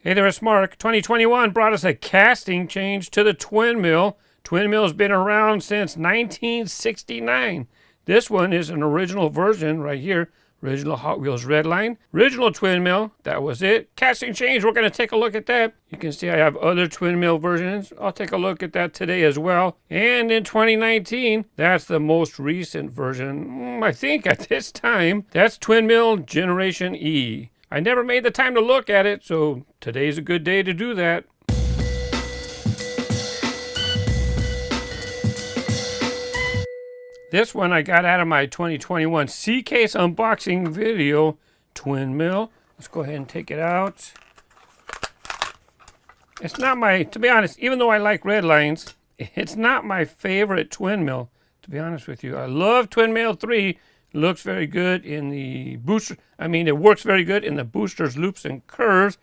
Hey there, it's Mark. 2021 brought us a casting change to the twin mill. Twin mill's been around since 1969. This one is an original version right here. Original Hot Wheels Redline. Original twin mill, that was it. Casting change, we're going to take a look at that. You can see I have other twin mill versions. I'll take a look at that today as well. And in 2019, that's the most recent version. I think at this time, that's twin mill Generation E. I never made the time to look at it, so today's a good day to do that. This one I got out of my 2021 C-Case unboxing video, twin mill. Let's go ahead and take it out. It's not my, to be honest, even though I like red lines, it's not my favorite twin mill, to be honest with you. I love twin mill 3. Looks very good in the booster. It works very good in the boosters, loops, and curves.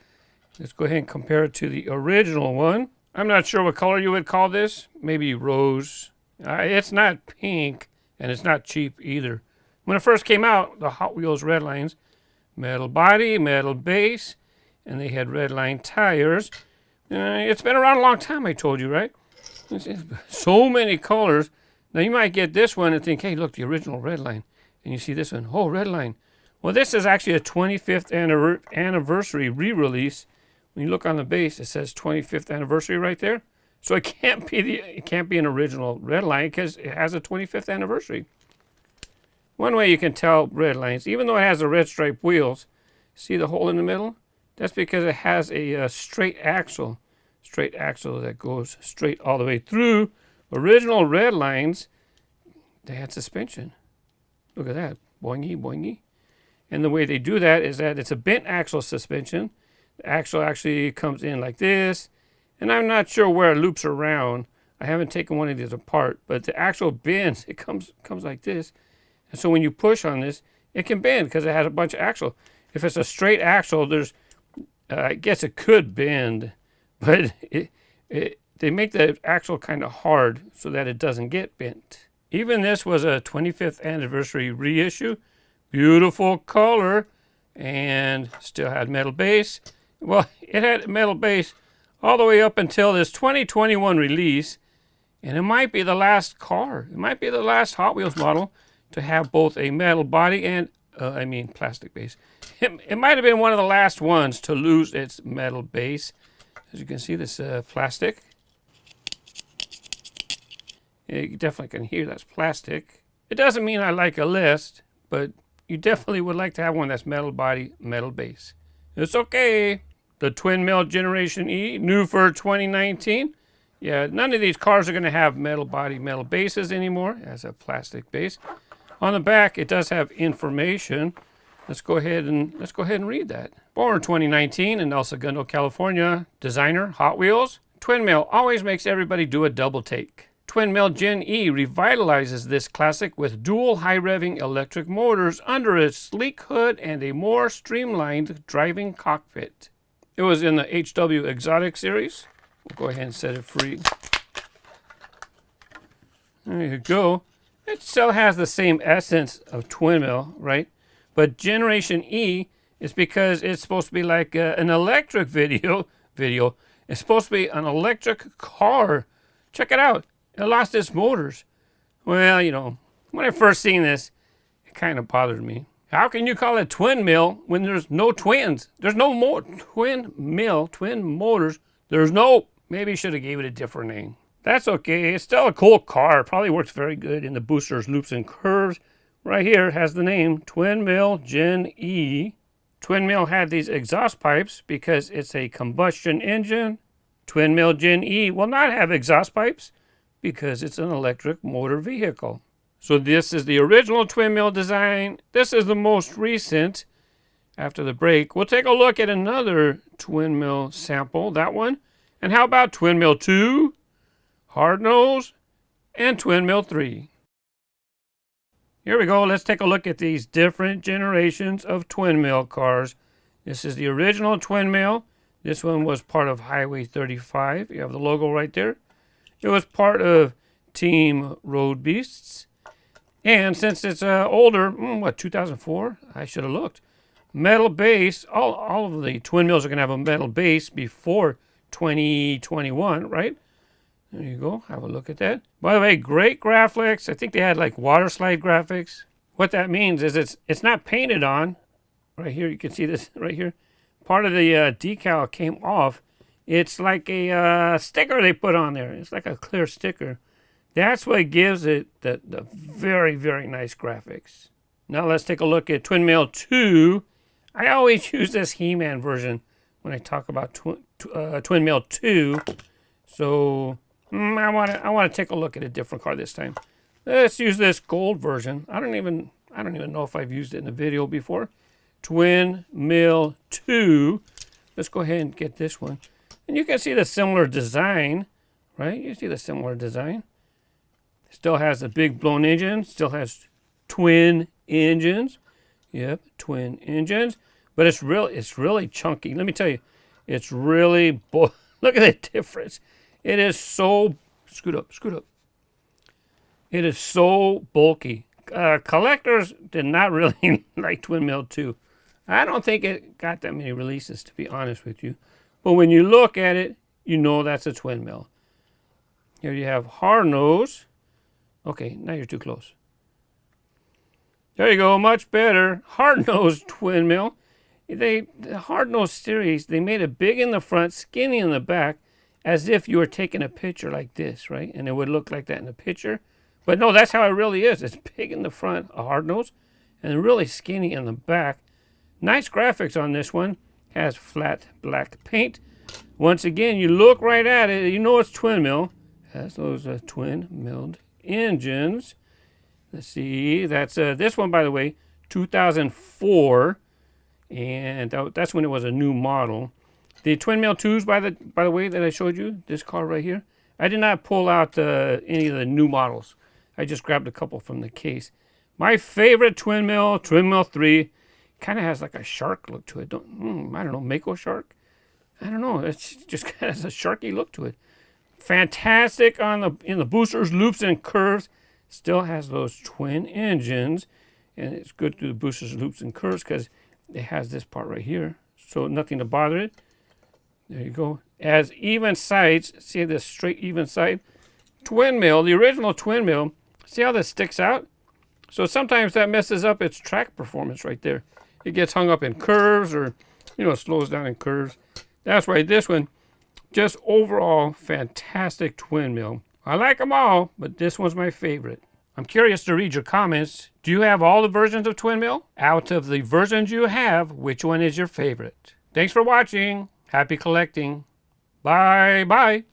Let's go ahead and compare it to the original one. I'm not sure what color you would call this. Maybe rose. It's not pink, and it's not cheap either. When it first came out, the Hot Wheels Redlines, metal body, metal base, and they had Redline tires. It's been around a long time, I told you, right? So many colors. Now you might get this one and think, hey, look, the original Redline. And you see this one, oh, Redline. Well, this is actually a 25th anniversary re-release. When you look on the base, it says 25th anniversary right there. So it can't be an original Redline because it has a 25th anniversary. One way you can tell Redlines, even though it has the red striped wheels, see the hole in the middle? That's because it has a straight axle that goes straight all the way through. Original Redlines, they had suspension. Look at that, boingy, boingy. And the way they do that is that it's a bent axle suspension. The axle actually comes in like this. And I'm not sure where it loops around. I haven't taken one of these apart, but the axle bends. It comes like this. And so when you push on this, it can bend because it has a bunch of axle. If it's a straight axle, I guess it could bend, but they make the axle kind of hard so that it doesn't get bent. Even this was a 25th anniversary reissue. Beautiful color and still had metal base. Well, it had metal base all the way up until this 2021 release. And it might be the last car. It might be the last Hot Wheels model to have both a metal body and, plastic base. It might have been one of the last ones to lose its metal base. As you can see, this plastic. You definitely can hear that's plastic. It doesn't mean I like a list, but you definitely would like to have one that's metal body, metal base. It's okay. The twin mill Generation E, new for 2019. Yeah, none of these cars are going to have metal body, metal bases anymore. It has a plastic base. On the back, it does have information. Let's go ahead and read that. Born 2019 in El Segundo, California. Designer, Hot Wheels. Twin mill always makes everybody do a double take. Twin mill Gen E revitalizes this classic with dual high-revving electric motors under a sleek hood and a more streamlined driving cockpit. It was in the HW Exotic series. We'll go ahead and set it free. There you go. It still has the same essence of twin mill, right? But Generation E is because it's supposed to be like an electric video. It's supposed to be an electric car. Check it out. It lost its motors. Well, when I first seen this, it kind of bothered me. How can you call it twin mill when there's no twins? There's no more twin motors. Maybe should have gave it a different name. That's okay. It's still a cool car. Probably works very good in the boosters, loops, and curves. Right here has the name Twin Mill Gen E. Twin mill had these exhaust pipes because it's a combustion engine. Twin mill Gen E will not have exhaust pipes because it's an electric motor vehicle. So this is the original twin mill design. This is the most recent. After the break, we'll take a look at another twin mill sample, that one. And how about twin mill 2, Hardnoze, and twin mill 3? Here we go. Let's take a look at these different generations of twin mill cars. This is the original twin mill. This one was part of Highway 35. You have the logo right there. It was part of Team Roadbeasts. And since it's older, 2004? I should have looked. metal base. All of the twin mills are going to have a metal base before 2021, right? There you go. Have a look at that. By the way, great graphics. I think they had like water slide graphics. What that means is it's not painted on. Right here, you can see this right here. Part of the decal came off. It's like a sticker they put on there. It's like a clear sticker. That's what gives it the very, very nice graphics. Now let's take a look at Twin Mill 2. I always use this He-Man version when I talk about Twin Mill 2. So I want to take a look at a different car this time. Let's use this gold version. I don't even know if I've used it in a video before. Twin Mill 2. Let's go ahead and get this one. And you can see the similar design, right? You see the similar design. Still has the big blown engine. Still has twin engines. Yep, twin engines. But it's really chunky. Let me tell you, it's really look at the difference. It is so scoot up. It is so bulky. Collectors did not really like Twin Mill 2. I don't think it got that many releases, to be honest with you. But when you look at it, you know that's a twin mill. Here you have Hardnoze. Okay, now you're too close. There you go, much better. Hardnoze twin mill. The Hardnoze series, they made it big in the front, skinny in the back, as if you were taking a picture like this, right? And it would look like that in the picture. But no, that's how it really is. It's big in the front, a Hardnoze, and really skinny in the back. Nice graphics on this one. Has flat black paint. Once again, you look right at it, you know it's twin mill. Has those twin milled engines. Let's see, that's this one, by the way, 2004, and that's when it was a new model. The twin mill 2s, by the way, that I showed you, this car right here, I did not pull out any of the new models. I just grabbed a couple from the case. My favorite twin mill 3. Kind of has like a shark look to it. I don't know, Mako shark? I don't know. It's just kind of has a sharky look to it. Fantastic in the boosters, loops, and curves. Still has those twin engines. And it's good through the boosters, loops, and curves because it has this part right here. So nothing to bother it. There you go. As even sides. See this straight even side? Twin mill, the original twin mill. See how this sticks out? So sometimes that messes up its track performance right there. It gets hung up in curves or, slows down in curves. That's why this one, just overall fantastic twin mill. I like them all, but this one's my favorite. I'm curious to read your comments. Do you have all the versions of twin mill? Out of the versions you have, which one is your favorite? Thanks for watching. Happy collecting. Bye.